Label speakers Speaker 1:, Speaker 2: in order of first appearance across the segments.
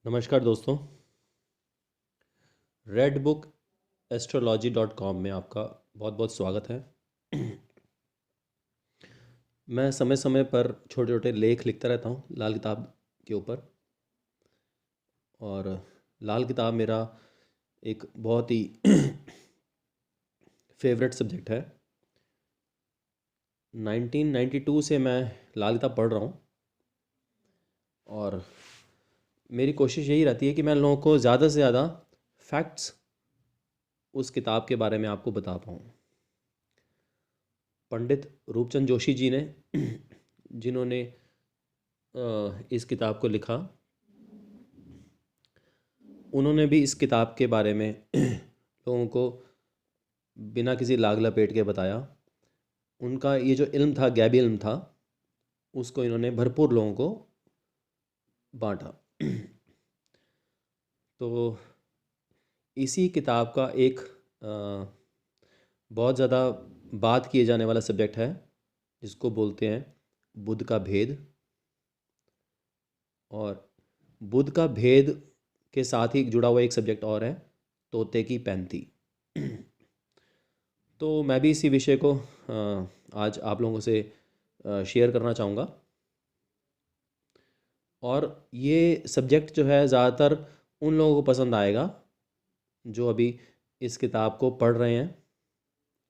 Speaker 1: नमस्कार दोस्तों। Red book एस्ट्रोलॉजी.com में आपका बहुत बहुत स्वागत है। मैं समय समय पर छोटे छोटे लेख लिखता रहता हूँ लाल किताब के ऊपर। और लाल किताब मेरा एक बहुत ही फेवरेट सब्जेक्ट है। 1992 से मैं लाल किताब पढ़ रहा हूँ और मेरी कोशिश यही रहती है कि मैं लोगों को ज़्यादा से ज़्यादा फैक्ट्स उस किताब के बारे में आपको बता पाऊँ। पंडित रूपचंद जोशी जी ने जिन्होंने इस किताब को लिखा, उन्होंने भी इस किताब के बारे में लोगों को बिना किसी लाग लपेट के बताया। उनका ये जो इल्म था, गैबी इल्म था, उसको इन्होंने भरपूर लोगों को बांटा। तो इसी किताब का एक बहुत ज़्यादा बात किए जाने वाला सब्जेक्ट है जिसको बोलते हैं बुध का भेद। और बुध का भेद के साथ ही जुड़ा हुआ एक सब्जेक्ट और है, तोते की पैंती। तो मैं भी इसी विषय को आज आप लोगों से शेयर करना चाहूँगा। और ये सब्जेक्ट जो है ज़्यादातर उन लोगों को पसंद आएगा जो अभी इस किताब को पढ़ रहे हैं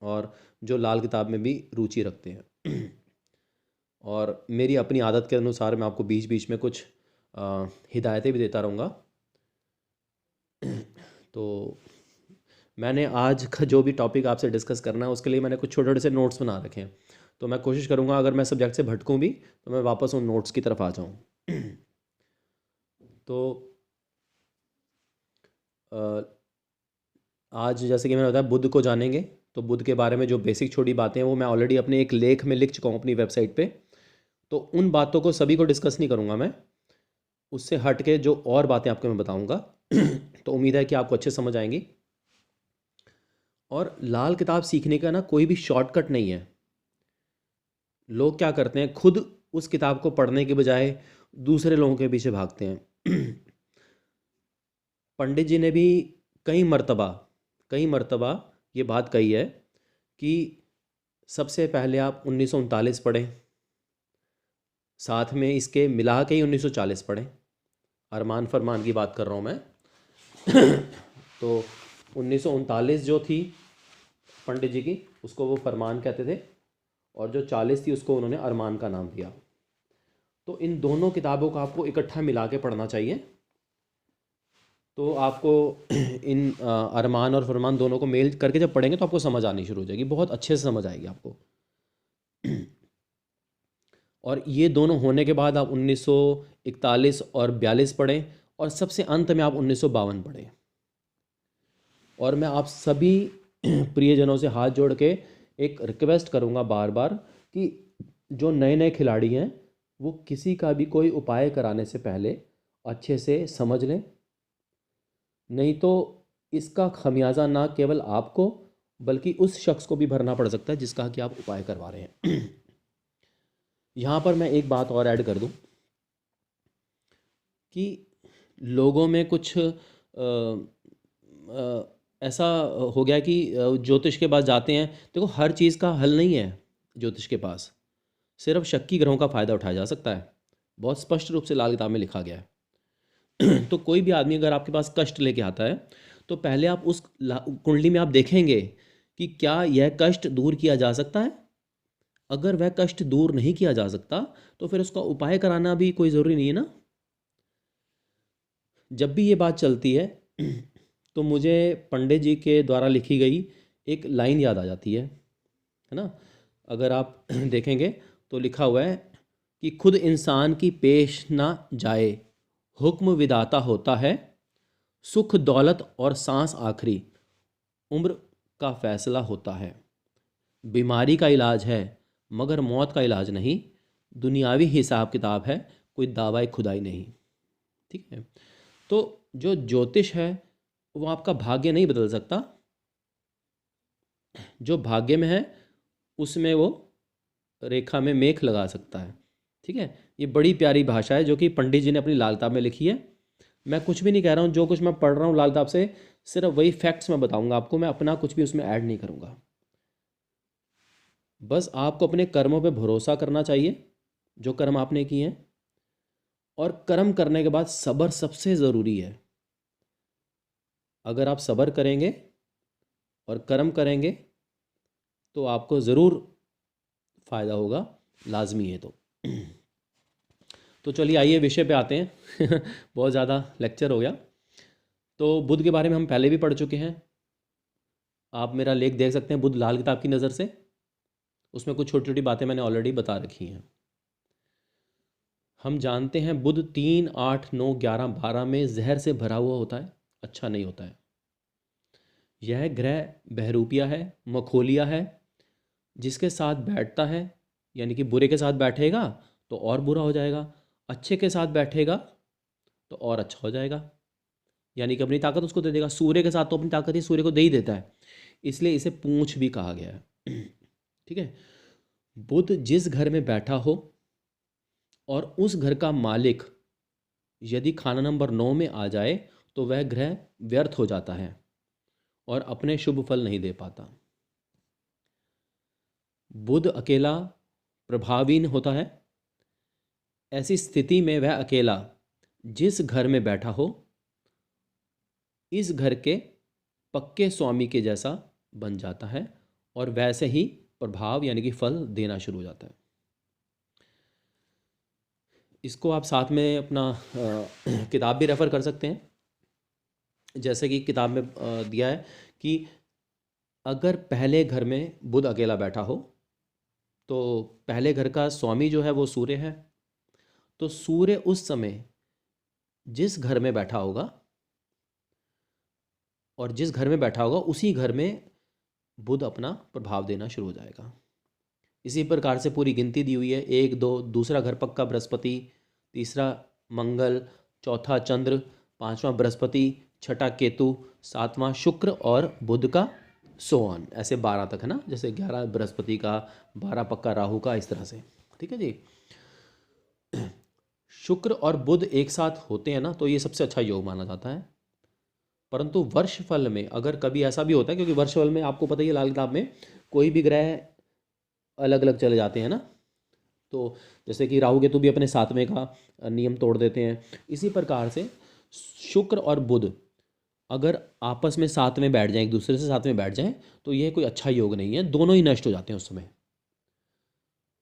Speaker 1: और जो लाल किताब में भी रुचि रखते हैं। और मेरी अपनी आदत के अनुसार मैं आपको बीच बीच में कुछ हिदायतें भी देता रहूँगा। तो मैंने आज का जो भी टॉपिक आपसे डिस्कस करना है उसके लिए मैंने कुछ छोटे छोटे से नोट्स बना रखे हैं। तो मैं कोशिश करूँगा अगर मैं सब्जेक्ट से भटकूँ भी तो मैं वापस उन नोट्स की तरफ आ जाऊँ। तो अ, आज जैसे कि मैंने बताया बुध को जानेंगे, तो बुध के बारे में जो बेसिक छोटी बातें हैं वो मैं ऑलरेडी अपने एक लेख में लिख चुका हूँ अपनी वेबसाइट पे। तो उन बातों को सभी को डिस्कस नहीं करूँगा मैं, उससे हट के जो और बातें आपको मैं बताऊँगा। तो उम्मीद है कि आपको अच्छे समझ आएंगी। और लाल किताब सीखने का ना कोई भी शॉर्टकट नहीं है। लोग क्या करते हैं, खुद उस किताब को पढ़ने के बजाय दूसरे लोगों के पीछे भागते हैं। पंडित जी ने भी कई मर्तबा कई मर्तबा ये बात कही है कि सबसे पहले आप 1939 पढ़ें, साथ में इसके मिला के ही 1940 पढ़ें। अरमान फरमान की बात कर रहा हूँ मैं। तो 1939 जो थी पंडित जी की, उसको वो फरमान कहते थे, और जो 40 थी उसको उन्होंने अरमान का नाम दिया। तो इन दोनों किताबों को आपको इकट्ठा मिला के पढ़ना चाहिए। तो आपको इन अरमान और फरमान दोनों को मेल करके जब पढ़ेंगे तो आपको समझ आनी शुरू हो जाएगी, बहुत अच्छे से समझ आएगी आपको। और ये दोनों होने के बाद आप 1941 और 42 पढ़ें, और सबसे अंत में आप 1952 पढ़ें। और मैं आप सभी प्रियजनों से हाथ जोड़ के एक रिक्वेस्ट करूंगा बार बार कि जो नए नए खिलाड़ी हैं वो किसी का भी कोई उपाय कराने से पहले अच्छे से समझ लें, नहीं तो इसका खमियाजा ना केवल आपको बल्कि उस शख्स को भी भरना पड़ सकता है जिसका कि आप उपाय करवा रहे हैं। यहाँ पर मैं एक बात और ऐड कर दूँ कि लोगों में कुछ ऐसा हो गया कि ज्योतिष के पास जाते हैं। देखो, हर चीज़ का हल नहीं है ज्योतिष के पास, सिर्फ शक्की ग्रहों का फ़ायदा उठाया जा सकता है। बहुत स्पष्ट रूप से लाल किताब में लिखा गया है। तो कोई भी आदमी अगर आपके पास कष्ट लेके आता है तो पहले आप उस कुंडली में आप देखेंगे कि क्या यह कष्ट दूर किया जा सकता है। अगर वह कष्ट दूर नहीं किया जा सकता तो फिर उसका उपाय कराना भी कोई ज़रूरी नहीं है ना। जब भी ये बात चलती है तो मुझे पंडित जी के द्वारा लिखी गई एक लाइन याद आ जाती है ना। अगर आप देखेंगे तो लिखा हुआ है कि खुद इंसान की पेश ना जाए, हुक्म विधाता होता है, सुख दौलत और सांस आखिरी, उम्र का फैसला होता है। बीमारी का इलाज है मगर मौत का इलाज नहीं, दुनियावी हिसाब किताब है कोई दावा खुदाई नहीं। ठीक है। तो जो ज्योतिष है वो आपका भाग्य नहीं बदल सकता, जो भाग्य में है उसमें वो रेखा में मेख लगा सकता है। ठीक है। ये बड़ी प्यारी भाषा है जो कि पंडित जी ने अपनी लाल किताब में लिखी है। मैं कुछ भी नहीं कह रहा हूँ, जो कुछ मैं पढ़ रहा हूँ लाल किताब से सिर्फ वही फैक्ट्स मैं बताऊंगा आपको, मैं अपना कुछ भी उसमें ऐड नहीं करूँगा। बस आपको अपने कर्मों पे भरोसा करना चाहिए, जो कर्म आपने किए हैं, और कर्म करने के बाद सब्र सबसे ज़रूरी है। अगर आप सब्र करेंगे और कर्म करेंगे तो आपको ज़रूर फ़ायदा होगा, लाजमी है। तो चलिए आइए विषय पे आते हैं। बहुत ज़्यादा लेक्चर हो गया। तो बुद्ध के बारे में हम पहले भी पढ़ चुके हैं, आप मेरा लेख देख सकते हैं बुद्ध लाल किताब की नज़र से, उसमें कुछ छोटी छोटी बातें मैंने ऑलरेडी बता रखी हैं। हम जानते हैं बुद्ध 3, 8, 9, 11, 12 में जहर से भरा हुआ होता है, अच्छा नहीं होता है। यह ग्रह बहरूपिया है, मखोलिया है, जिसके साथ बैठता है, यानी कि बुरे के साथ बैठेगा तो और बुरा हो जाएगा, अच्छे के साथ बैठेगा तो और अच्छा हो जाएगा, यानी कि अपनी ताकत उसको दे देगा। सूर्य के साथ तो अपनी ताकत ही सूर्य को दे ही देता है, इसलिए इसे पूंछ भी कहा गया है। ठीक है। बुद्ध जिस घर में बैठा हो और उस घर का मालिक यदि खाना नंबर 9 में आ जाए तो वह ग्रह व्यर्थ हो जाता है और अपने शुभ फल नहीं दे पाता। बुध अकेला प्रभावहीन होता है। ऐसी स्थिति में वह अकेला जिस घर में बैठा हो इस घर के पक्के स्वामी के जैसा बन जाता है और वैसे ही प्रभाव यानी कि फल देना शुरू हो जाता है। इसको आप साथ में अपना किताब भी रेफ़र कर सकते हैं, जैसे कि किताब में दिया है कि अगर पहले घर में बुध अकेला बैठा हो तो पहले घर का स्वामी जो है वो सूर्य है, तो सूर्य उस समय जिस घर में बैठा होगा और जिस घर में बैठा होगा उसी घर में बुध अपना प्रभाव देना शुरू हो जाएगा। इसी प्रकार से पूरी गिनती दी हुई है, 1, 2, दूसरा घर पक्का बृहस्पति, तीसरा मंगल, चौथा चंद्र, पांचवा बृहस्पति, छठा केतु, सातवां शुक्र और बुध का सोन, ऐसे 12 तक है ना, जैसे 11 बृहस्पति का, 12 पक्का राहु का, इस तरह से। ठीक है जी। शुक्र और बुध एक साथ होते हैं ना तो ये सबसे अच्छा योग माना जाता है। परंतु वर्षफल में अगर कभी ऐसा भी होता है, क्योंकि वर्षफल में आपको पता ही है लाल किताब में कोई भी ग्रह अलग अलग चले जाते हैं ना, तो जैसे कि राहु केतु भी अपने 7वें का नियम तोड़ देते हैं। इसी प्रकार से शुक्र और बुध अगर आपस में साथ में बैठ जाएं, एक दूसरे से साथ में बैठ जाएं, तो यह कोई अच्छा योग नहीं है, दोनों ही नष्ट हो जाते हैं उस समय।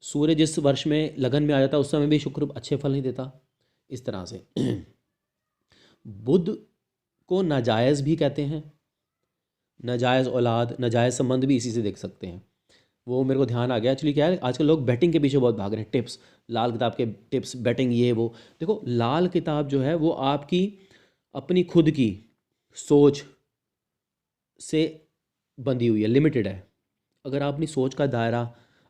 Speaker 1: सूर्य जिस वर्ष में लगन में आ जाता है उस समय भी शुक्र अच्छे फल नहीं देता, इस तरह से। बुध को नाजायज़ भी कहते हैं, नाजायज़ औलाद, नाजायज़ संबंध भी इसी से देख सकते हैं। वो मेरे को ध्यान आ गया एक्चुअली, क्या है आजकल लोग बैटिंग के पीछे बहुत भाग रहे हैं, टिप्स, लाल किताब के टिप्स, बैटिंग, ये वो। देखो लाल किताब जो है वो आपकी अपनी खुद की सोच से बंधी हुई है, लिमिटेड है। अगर आप अपनी सोच का दायरा,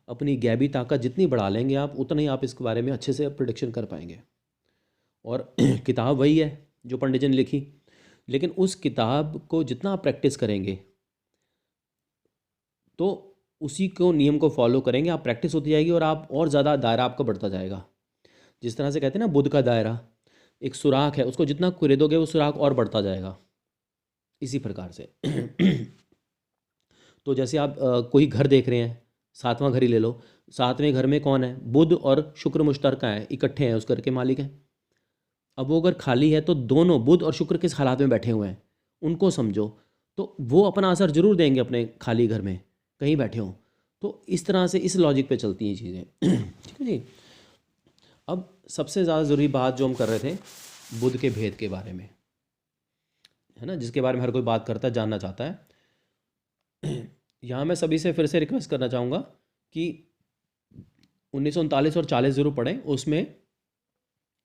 Speaker 1: अपनी गैबी ताकत जितनी बढ़ा लेंगे आप, उतना ही आप इसके बारे में अच्छे से प्रिडिक्शन कर पाएंगे। और किताब वही है जो पंडित जी ने लिखी, लेकिन उस किताब को जितना आप प्रैक्टिस करेंगे तो उसी को नियम को फॉलो करेंगे, आप प्रैक्टिस होती जाएगी और आप और ज़्यादा दायरा आपका बढ़ता जाएगा। जिस तरह से कहते हैं ना बुद्ध का दायरा एक सुराख है, उसको जितना कुरेदोगे वो सुराख और बढ़ता जाएगा, इसी प्रकार से। तो जैसे आप कोई घर देख रहे हैं, 7वां घर ही ले लो, 7वें घर में कौन है, बुध और शुक्र मुश्तरका है, इकट्ठे हैं, उस घर के मालिक हैं। अब वो अगर खाली है तो दोनों बुध और शुक्र किस हालात में बैठे हुए हैं उनको समझो, तो वो अपना असर जरूर देंगे अपने खाली घर में कहीं बैठे हों। तो इस तरह से इस लॉजिक पे चलती हैं चीज़ें। ठीक है जी। अब सबसे ज़्यादा ज़रूरी बात जो हम कर रहे थे बुध के भेद के बारे में, है ना, जिसके बारे में हर कोई बात करता है, जानना चाहता है। यहाँ मैं सभी से फिर से रिक्वेस्ट करना चाहूँगा कि 1939 और 40 ज़रूर पढ़ें, उसमें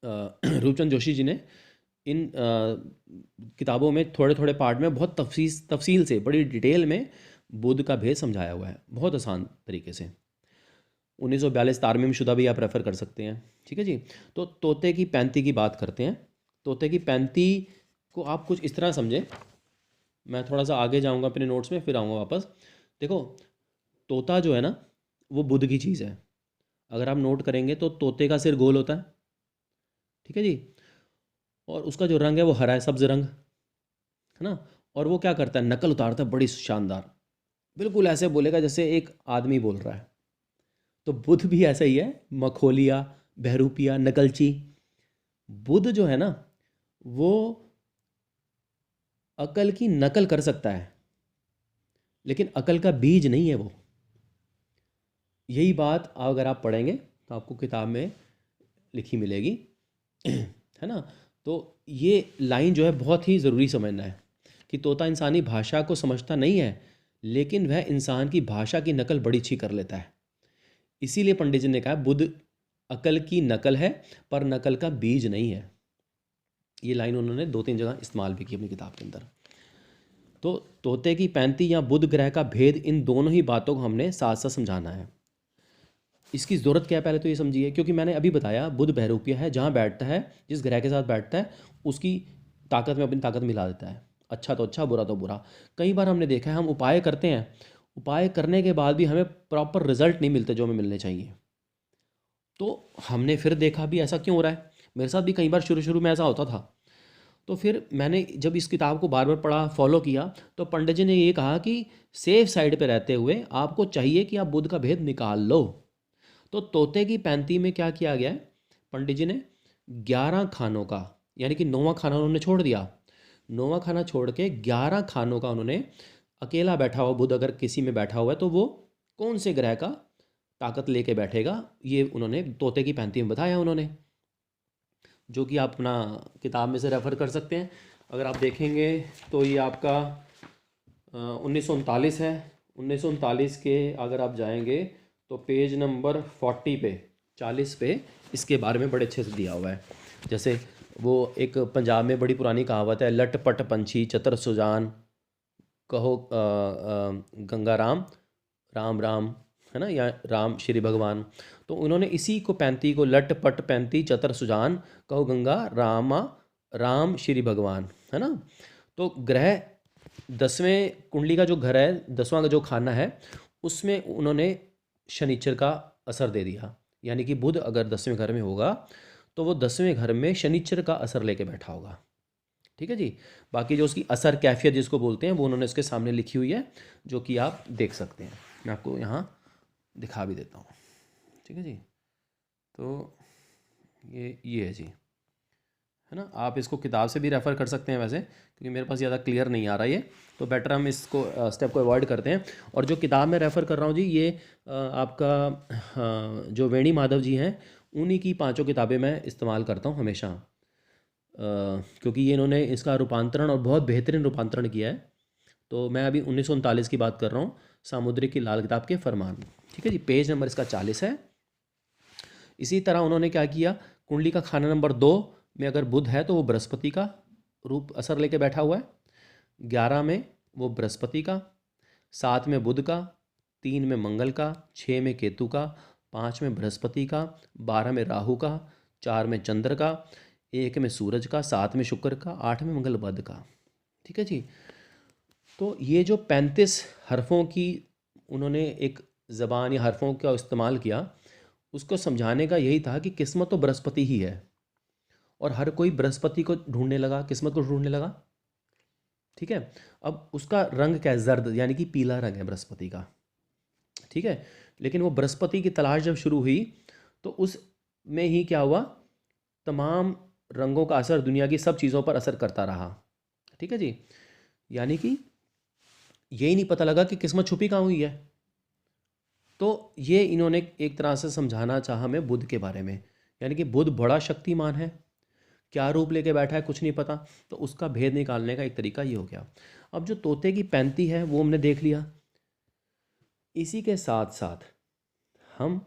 Speaker 1: रूपचंद जोशी जी ने इन किताबों में थोड़े थोड़े पार्ट में बहुत तफसील से, बड़ी डिटेल में बुध का भेद समझाया हुआ है, बहुत आसान तरीके से। 1942 तारमीम शुदा भी आप रेफ़र कर सकते हैं। ठीक है जी। तो तोते की पैंती की बात करते हैं। तोते की पैंती को आप कुछ इस तरह समझें, मैं थोड़ा सा आगे जाऊंगा अपने नोट्स में, फिर आऊँगा वापस। देखो तोता जो है ना वो बुध की चीज़ है। अगर आप नोट करेंगे तो तोते का सिर गोल होता है, ठीक है जी, और उसका जो रंग है वो हरा है, सब्ज रंग, है ना। और वो क्या करता है, नकल उतारता है बड़ी शानदार, बिल्कुल ऐसे बोलेगा जैसे एक आदमी बोल रहा है। तो बुध भी ऐसा ही है, मखोलिया, बहरूपिया, नकलची। बुध जो है ना, वो अकल की नकल कर सकता है, लेकिन अकल का बीज नहीं है वो। यही बात अगर आप पढ़ेंगे तो आपको किताब में लिखी मिलेगी, है ना। तो ये लाइन जो है बहुत ही ज़रूरी समझना है कि तोता इंसानी भाषा को समझता नहीं है, लेकिन वह इंसान की भाषा की नकल बड़ी अच्छी कर लेता है। इसीलिए पंडित जी ने कहा बुध अकल की नकल है, पर नकल का बीज नहीं है। ये लाइन उन्होंने 2-3 जगह इस्तेमाल भी की अपनी किताब के अंदर। तो तोते की पैंती या बुध ग्रह का भेद, इन दोनों ही बातों को हमने साथ साथ समझाना है। इसकी ज़रूरत क्या है पहले तो ये समझिए, क्योंकि मैंने अभी बताया बुध बहरूपिया है, जहाँ बैठता है, जिस ग्रह के साथ बैठता है उसकी ताकत में अपनी ताकत मिला देता है। अच्छा तो अच्छा, बुरा तो बुरा। कई बार हमने देखा है हम उपाय करते हैं, उपाय करने के बाद भी हमें प्रॉपर रिजल्ट नहीं मिलते जो हमें मिलने चाहिए। तो हमने फिर देखा भी ऐसा क्यों हो रहा है। मेरे साथ भी कई बार शुरू शुरू में ऐसा होता था। तो फिर मैंने जब इस किताब को बार बार पढ़ा, फॉलो किया, तो पंडित जी ने ये कहा कि सेफ साइड पे रहते हुए आपको चाहिए कि आप बुध का भेद निकाल लो। तो तोते की पैंती में क्या किया गया है, पंडित जी ने 11 खानों का, यानी कि 9वां खाना उन्होंने छोड़ दिया। 9वां खाना छोड़ के 11 खानों का उन्होंने, अकेला बैठा हुआ बुध अगर किसी में बैठा हुआ है तो वो कौन से ग्रह का ताकत लेके बैठेगा, ये उन्होंने तोते की पैंती में बताया उन्होंने, जो कि आप अपना किताब में से रेफ़र कर सकते हैं। अगर आप देखेंगे तो ये आपका 1939 है। 1939 के अगर आप जाएंगे तो पेज नंबर 40 पे, 40 पे इसके बारे में बड़े अच्छे से दिया हुआ है। जैसे वो एक पंजाब में बड़ी पुरानी कहावत है, लट पट पंछी चतर सुजान, कहो गंगा राम, राम राम, है ना, या राम श्री भगवान। तो उन्होंने इसी को, पैंती को, लट पट पैंती चतर सुजान, कहो गंगा रामा, राम श्री भगवान, है ना। तो ग्रह 10वें कुंडली का जो घर है, 10वां का जो खाना है, उसमें उन्होंने शनिचर का असर दे दिया। यानी कि बुध अगर 10वें घर में होगा तो वो 10वें घर में शनिचर का असर लेके बैठा होगा। ठीक है जी। बाकी जो उसकी असर कैफियत जिसको बोलते हैं वो उन्होंने इसके सामने लिखी हुई है, जो कि आप देख सकते हैं। मैं आपको यहाँ दिखा भी देता हूँ। ठीक है जी। तो ये है जी, है ना। आप इसको किताब से भी रेफ़र कर सकते हैं वैसे, क्योंकि मेरे पास ज़्यादा क्लियर नहीं आ रहा ये, तो बेटर हम इसको स्टेप को अवॉइड करते हैं। और जो किताब में रेफ़र कर रहा हूँ जी, ये आपका जो वेणी माधव जी हैं, उन्हीं की 5 किताबें मैं इस्तेमाल करता हूँ हमेशा, क्योंकि ये इन्होंने इसका रूपांतरण और बहुत बेहतरीन रूपांतरण किया है। तो मैं अभी 1939 की बात कर रहा हूँ, सामुद्रिक की लाल किताब के फरमान। ठीक है जी। पेज नंबर इसका 40 है। इसी तरह उन्होंने क्या किया, कुंडली का खाना नंबर 2 में अगर बुध है तो वो बृहस्पति का रूप असर लेके बैठा हुआ है। 11 में वो बृहस्पति का, 7 में बुध का, 3 में मंगल का, 6 में केतु का, 5 में बृहस्पति का, 12 में राहु का, 4 में चंद्र का, 1 में सूरज का, 7 में शुक्र का, 8 में मंगल बुध का। ठीक है जी। तो ये जो 35 हरफों की उन्होंने एक ज़बान या हरफों का इस्तेमाल किया, उसको समझाने का यही था कि किस्मत तो बृहस्पति ही है, और हर कोई बृहस्पति को ढूंढने लगा, किस्मत को ढूंढने लगा। ठीक है। अब उसका रंग क्या है, जर्द, यानी कि पीला रंग है बृहस्पति का। ठीक है। लेकिन वो बृहस्पति की तलाश जब शुरू हुई तो उस में ही क्या हुआ, तमाम रंगों का असर दुनिया की सब चीज़ों पर असर करता रहा। ठीक है जी। यानी कि यही नहीं पता लगा कि किस्मत छुपी कहाँ हुई है। तो ये इन्होंने एक तरह से समझाना चाहा हमें बुध के बारे में, यानी कि बुध बड़ा शक्तिमान है, क्या रूप लेके बैठा है कुछ नहीं पता, तो उसका भेद निकालने का एक तरीका ये हो गया। अब जो तोते की पैंती है वो हमने देख लिया। इसी के साथ साथ हम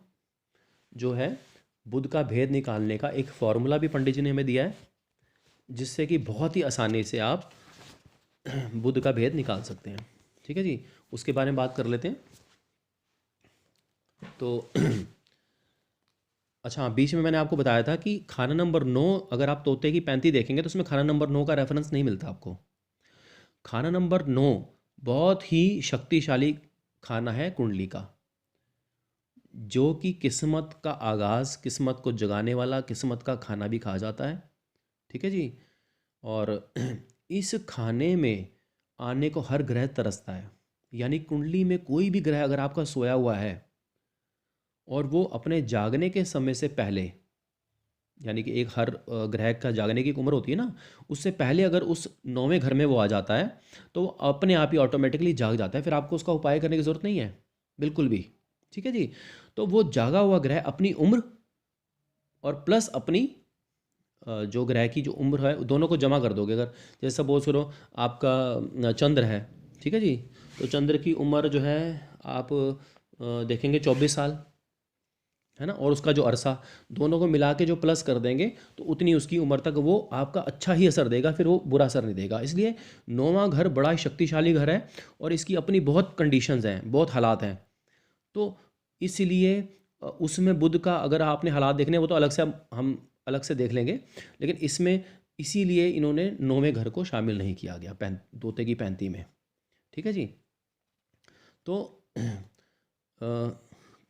Speaker 1: जो है बुध का भेद निकालने का एक फॉर्मूला भी पंडित जी ने हमें दिया है, जिससे कि बहुत ही आसानी से आप बुध का भेद निकाल सकते हैं। ठीक है जी। उसके बारे में बात कर लेते हैं। तो अच्छा हाँ, बीच में मैंने आपको बताया था कि खाना नंबर 9, अगर आप तोते की पैंती देखेंगे तो उसमें खाना नंबर 9 का रेफरेंस नहीं मिलता आपको। खाना नंबर 9 बहुत ही शक्तिशाली खाना है कुंडली का, जो कि किस्मत का आगाज़, किस्मत को जगाने वाला, किस्मत का खाना भी कहा जाता है। ठीक है जी। और इस खाने में आने को हर ग्रह तरसता है। यानी कुंडली में कोई भी ग्रह अगर आपका सोया हुआ है और वो अपने जागने के समय से पहले, यानी कि एक हर ग्रह का जागने की एक उम्र होती है ना, उससे पहले अगर उस 9वें घर में वो आ जाता है तो वो अपने आप ही ऑटोमेटिकली जाग जाता है, फिर आपको उसका उपाय करने की ज़रूरत नहीं है बिल्कुल भी। ठीक है जी। तो वो जागा हुआ ग्रह अपनी उम्र और प्लस अपनी जो ग्रह की जो उम्र है दोनों को जमा कर दोगे। अगर जैसे सपोज करो आपका चंद्र है, ठीक है जी, तो चंद्र की उम्र जो है आप देखेंगे 24 साल, है ना, और उसका जो अरसा, दोनों को मिला के जो प्लस कर देंगे तो उतनी उसकी उम्र तक वो आपका अच्छा ही असर देगा, फिर वो बुरा असर नहीं देगा। इसलिए 9वां घर बड़ा ही शक्तिशाली घर है और इसकी अपनी बहुत कंडीशंस हैं, बहुत हालात हैं। तो इसलिए उसमें बुध का अगर आपने हालात देखने हैं, वो तो अलग से हम अलग से देख लेंगे, लेकिन इसमें इसीलिए इन्होंने 9वें घर को शामिल नहीं किया गया तोते की पैंती में। ठीक है जी। तो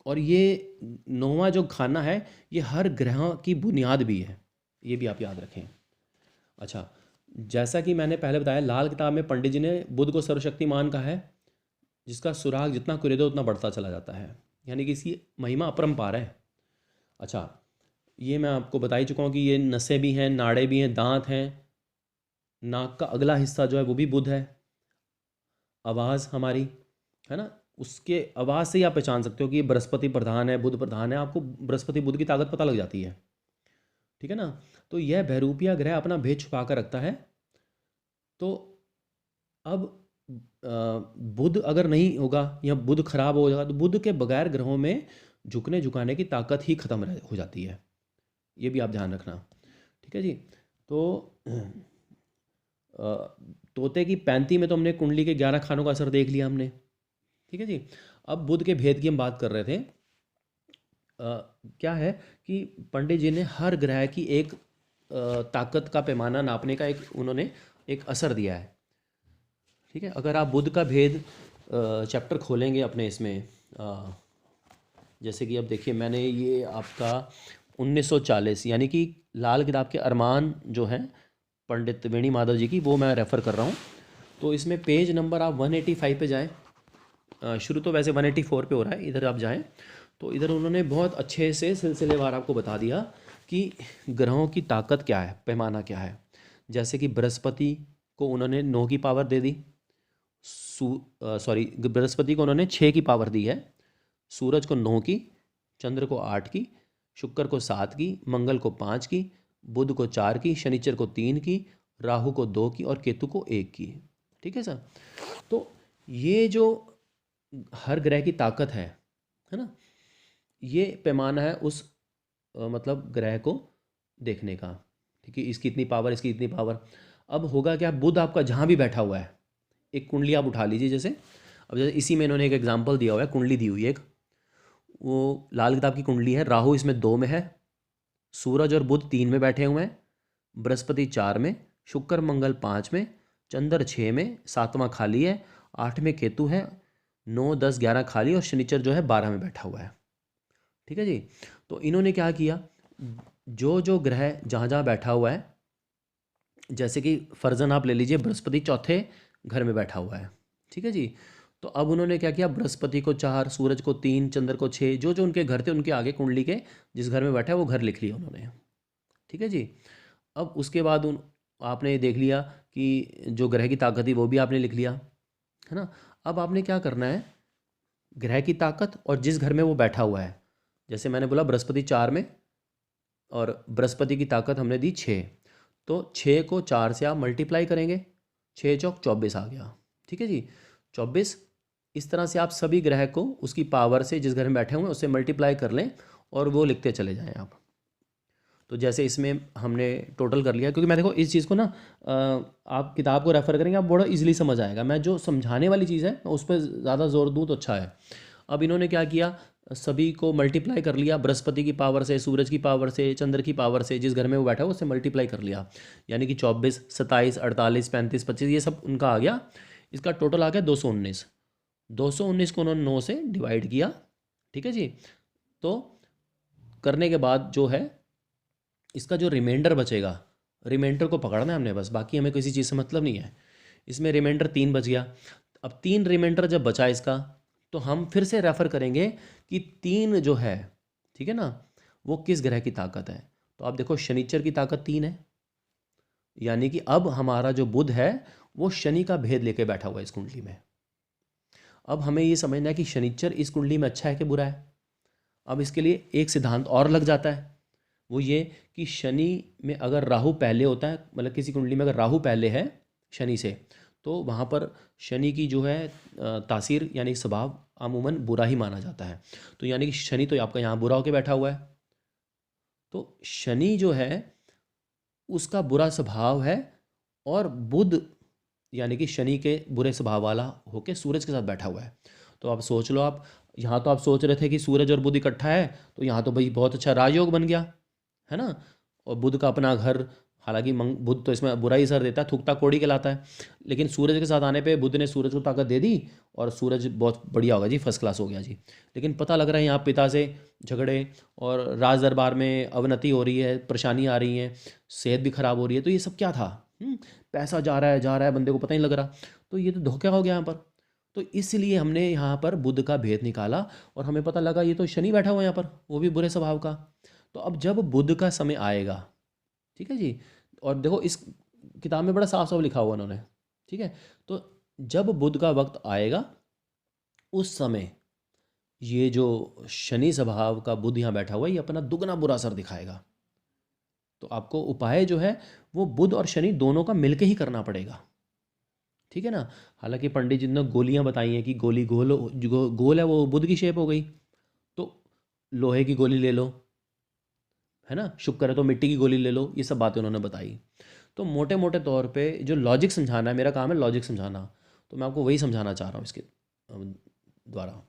Speaker 1: और ये 9वां जो खाना है ये हर ग्रह की बुनियाद भी है, ये भी आप याद रखें। अच्छा, जैसा कि मैंने पहले बताया, लाल किताब में पंडित जी ने बुध को सर्वशक्तिमान कहा है, जिसका सुराग जितना कुरेदो उतना बढ़ता चला जाता है, यानी कि इसकी महिमा अपरंपार है। अच्छा, ये मैं आपको बता ही चुका हूँ कि ये नसें भी हैं, नाड़े भी हैं, दांत हैं, नाक का अगला हिस्सा जो है वो भी बुध है, आवाज़ हमारी, है ना, उसके आवाज़ से ही आप पहचान सकते हो कि ये बृहस्पति प्रधान है, बुध प्रधान है, आपको बृहस्पति बुध की ताकत पता लग जाती है। ठीक है ना। तो यह बहरूपिया ग्रह अपना भेद छुपा कर रखता है। तो अब बुध अगर नहीं होगा या बुध खराब हो जाएगा तो बुध के बगैर ग्रहों में झुकने झुकाने की ताकत ही खत्म हो जाती है, ये भी आप ध्यान रखना। ठीक है जी। तो तोते की पैंती में तो हमने कुंडली के 11 खानों का असर देख लिया हमने। ठीक है जी। अब बुध के भेद की हम बात कर रहे थे। क्या है कि पंडित जी ने हर ग्रह की एक ताकत का पैमाना नापने का एक उन्होंने एक असर दिया है। ठीक है। अगर आप बुध का भेद चैप्टर खोलेंगे अपने इसमें, जैसे कि अब देखिए मैंने ये आपका 1940 यानी कि लाल किताब के अरमान जो हैं पंडित वेणी माधव जी की, वो मैं रेफ़र कर रहा हूँ। तो इसमें पेज नंबर आप 185 पे जाएँ। शुरू तो वैसे 184 पे हो रहा है, इधर आप जाएँ तो इधर उन्होंने बहुत अच्छे से सिलसिलेवार आपको बता दिया कि ग्रहों की ताकत क्या है, पैमाना क्या है। जैसे कि बृहस्पति को उन्होंने 9 की पावर दे दी, बृहस्पति को उन्होंने 6 की पावर दी है, सूरज को 9 की, चंद्र को 8 की, शुक्र को 7 की, मंगल को 5 की, बुध को 4 की, शनिचर को 3 की, राहु को 2 की और केतु को 1 की। ठीक है सर। तो ये जो हर ग्रह की ताकत है ना, ये पैमाना है उस मतलब ग्रह को देखने का। ठीक है, इसकी इतनी पावर, इसकी इतनी पावर। अब होगा क्या, बुध आपका जहाँ भी बैठा हुआ है, एक कुंडली आप उठा लीजिए जैसे, अब जैसे इसी में इन्होंने एक एग्जांपल दिया हुआ है, कुंडली दी हुई है एक, वो लाल किताब की कुंडली है, राहु इसमें 2 में है, सूरज और बुध 3 में बैठे हुए हैं, बृहस्पति 4 में, शुक्र मंगल 5 में, चंद्र 6 में, 7वां खाली है, 8 में केतु है, 9 10 11 खाली और शनिचर जो है 12 में बैठा हुआ है। ठीक है जी। तो इन्होंने क्या किया, जो जो ग्रह जहाँ जहाँ बैठा हुआ है, जैसे कि फर्जन आप ले लीजिए बृहस्पति चौथे घर में बैठा हुआ है। ठीक है जी। तो अब उन्होंने क्या किया, बृहस्पति को 4, सूरज को 3, चंद्र को 6, जो जो उनके घर थे उनके आगे कुंडली के जिस घर में बैठा है वो घर लिख लिया उन्होंने। ठीक है जी। अब उसके बाद उन आपने देख लिया कि जो ग्रह की ताकत थी वो भी आपने लिख लिया, है ना। अब आपने क्या करना है, ग्रह की ताकत और जिस घर में वो बैठा हुआ है, जैसे मैंने बोला बृहस्पति 4 में और बृहस्पति की ताकत हमने दी 6, तो 6 को 4 से आप मल्टीप्लाई करेंगे, 6 चौक 24 आ गया। ठीक है जी। 24, इस तरह से आप सभी ग्रह को उसकी पावर से जिस घर में बैठे हुए हैं उससे मल्टीप्लाई कर लें और वो लिखते चले जाएं आप। तो जैसे इसमें हमने टोटल कर लिया, क्योंकि मैं देखो इस चीज़ को ना आप किताब को रेफ़र करेंगे आप बड़ा इजीली समझ आएगा, मैं जो समझाने वाली चीज़ है मैं उस पर ज़्यादा जोर दूँ तो अच्छा है। अब इन्होंने क्या किया, सभी को मल्टीप्लाई कर लिया, बृहस्पति की पावर से, सूरज की पावर से, चंद्र की पावर से, जिस घर में वो बैठा है उससे मल्टीप्लाई कर लिया, यानी कि 24 27 48 35 25 ये सब उनका आ गया। इसका टोटल आ गया 219। 219 को उन्होंने 9 से डिवाइड किया। ठीक है जी। तो करने के बाद जो है इसका जो रिमाइंडर बचेगा, रिमाइंडर को पकड़ना है हमने बस, बाकी हमें किसी चीज़ से मतलब नहीं है। इसमें रिमाइंडर 3 बच गया। अब 3 रिमाइंडर जब बचा इसका, तो हम फिर से रेफ़र करेंगे कि 3 जो है, ठीक है ना, वो किस ग्रह की ताकत है। तो आप देखो शनिचर की ताकत 3 है, यानी कि अब हमारा जो बुध है वो शनि का भेद लेके बैठा हुआ है इस कुंडली में। अब हमें ये समझना है कि शनिचर इस कुंडली में अच्छा है कि बुरा है। अब इसके लिए एक सिद्धांत और लग जाता है, वो ये कि शनि में अगर राहु पहले होता है, मतलब किसी कुंडली में अगर राहु पहले है शनि से, तो वहाँ पर शनि की जो है तासीर यानी स्वभाव अमूमन बुरा ही माना जाता है। तो यानी कि शनि तो आपका यहाँ बुरा होकर बैठा हुआ है, तो शनि जो है उसका बुरा स्वभाव है, और बुध यानी कि शनि के बुरे स्वभाव वाला होके सूरज के साथ बैठा हुआ है। तो आप सोच लो, आप यहाँ तो आप सोच रहे थे कि सूरज और बुध इकट्ठा है, तो यहाँ तो भाई बहुत अच्छा राजयोग बन गया है ना। और बुध का अपना घर, हालांकि बुध तो इसमें बुरा ही असर देता है, थुकता कोड़ी कहलाता है, लेकिन सूरज के साथ आने पे बुध ने सूरज को ताकत दे दी और सूरज बहुत बढ़िया होगा जी, फर्स्ट क्लास हो गया जी। लेकिन पता लग रहा है यहाँ पिता से झगड़े और राज दरबार में अवनति हो रही है, परेशानी आ रही है, सेहत भी खराब हो रही है। तो ये सब क्या था? पैसा जा रहा है, बंदे को पता नहीं लग रहा। तो ये तो धोखा हो गया यहाँ पर। तो इसलिए हमने यहाँ पर बुध का भेद निकाला और हमें पता लगा ये तो शनि बैठा हुआ है यहाँ पर, वो भी बुरे स्वभाव का। तो अब जब बुध का समय आएगा, ठीक है जी, और देखो इस किताब में बड़ा साफ साफ लिखा हुआ उन्होंने, ठीक है, तो जब बुध का वक्त आएगा उस समय ये जो शनि स्वभाव का बुध यहाँ बैठा हुआ है ये अपना दुगना बुरा असर दिखाएगा। तो आपको उपाय जो है वो बुध और शनि दोनों का मिलके ही करना पड़ेगा, ठीक है ना। हालांकि पंडित जी ने गोलियां बताई हैं कि गोली गोल जो गोल है वो बुध की शेप हो गई, तो लोहे की गोली ले लो, है ना, शुभ करे तो मिट्टी की गोली ले लो, ये सब बातें उन्होंने बताई। तो मोटे मोटे तौर पे जो लॉजिक समझाना है, मेरा काम है लॉजिक समझाना, तो मैं आपको वही समझाना चाह रहा हूँ इसके द्वारा,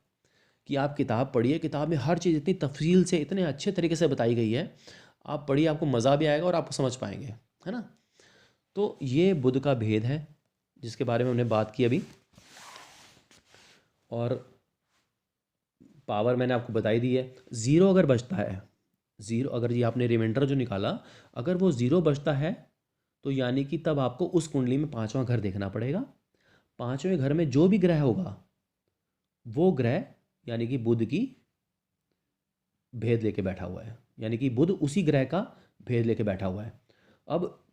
Speaker 1: कि आप किताब पढ़िए, किताब में हर चीज़ इतनी तफसील से इतने अच्छे तरीके से बताई गई है, आप पढ़िए, आपको मज़ा भी आएगा और आप समझ पाएंगे, है ना। तो ये बुध का भेद है जिसके बारे में हमने बात की अभी, और पावर मैंने आपको बताई दी है। ज़ीरो अगर बचता है, ज़ीरो अगर ये आपने रिमाइंडर जो निकाला अगर वो ज़ीरो बचता है, तो यानी कि तब आपको उस कुंडली में 5वां घर देखना पड़ेगा। 5वें घर में जो भी ग्रह होगा वो ग्रह यानी कि बुध की भेद लेके बैठा हुआ है, यानी कि बुध उसी ग्रह का भेद लेके बैठा हुआ है। अब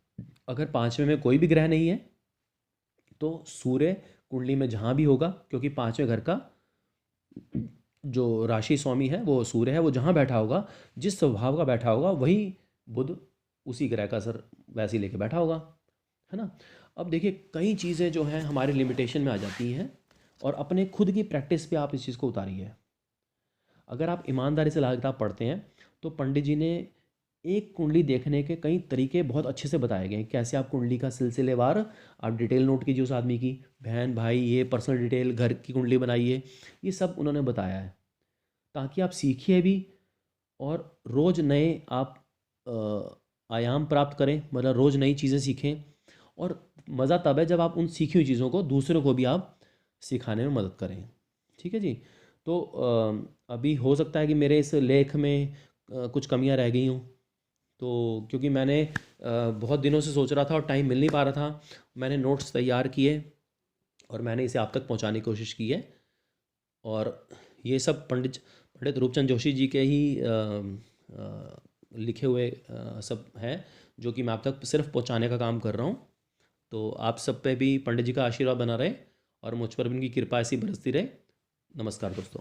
Speaker 1: अगर 5वें में कोई भी ग्रह नहीं है तो सूर्य कुंडली में जहाँ भी होगा, क्योंकि 5वें घर का जो राशि स्वामी है वो सूर्य है, वो जहाँ बैठा होगा, जिस स्वभाव का बैठा होगा, वही बुध उसी ग्रह का असर वैसे ही लेके बैठा होगा, है ना। अब देखिए कई चीज़ें जो हैं हमारे लिमिटेशन में आ जाती हैं, और अपने खुद की प्रैक्टिस पे आप इस चीज़ को उतारिए। अगर आप ईमानदारी से लाल किताब पढ़ते हैं तो पंडित जी ने एक कुंडली देखने के कई तरीके बहुत अच्छे से बताए गए हैं, कैसे आप कुंडली का सिलसिलेवार आप डिटेल नोट कीजिए, उस आदमी की बहन भाई ये पर्सनल डिटेल, घर की कुंडली बनाइए, ये सब उन्होंने बताया है, ताकि आप सीखिए भी और रोज़ नए आप आयाम प्राप्त करें, मतलब रोज़ नई चीज़ें सीखें। और मज़ा तब है जब आप उन सीखी हुई चीज़ों को दूसरों को भी आप सिखाने में मदद करें, ठीक है जी। तो अभी हो सकता है कि मेरे इस लेख में कुछ कमियां रह गई हों, तो क्योंकि मैंने बहुत दिनों से सोच रहा था और टाइम मिल नहीं पा रहा था, मैंने नोट्स तैयार किए और मैंने इसे आप तक पहुंचाने की कोशिश की है। और ये सब पंडित रूपचंद जोशी जी के ही लिखे हुए सब हैं, जो कि मैं आप तक सिर्फ पहुंचाने का काम कर रहा हूं। तो आप सब पे भी पंडित जी का आशीर्वाद बना रहे और मुझ पर भी उनकी कृपा ऐसी बरसती रहे। नमस्कार दोस्तों।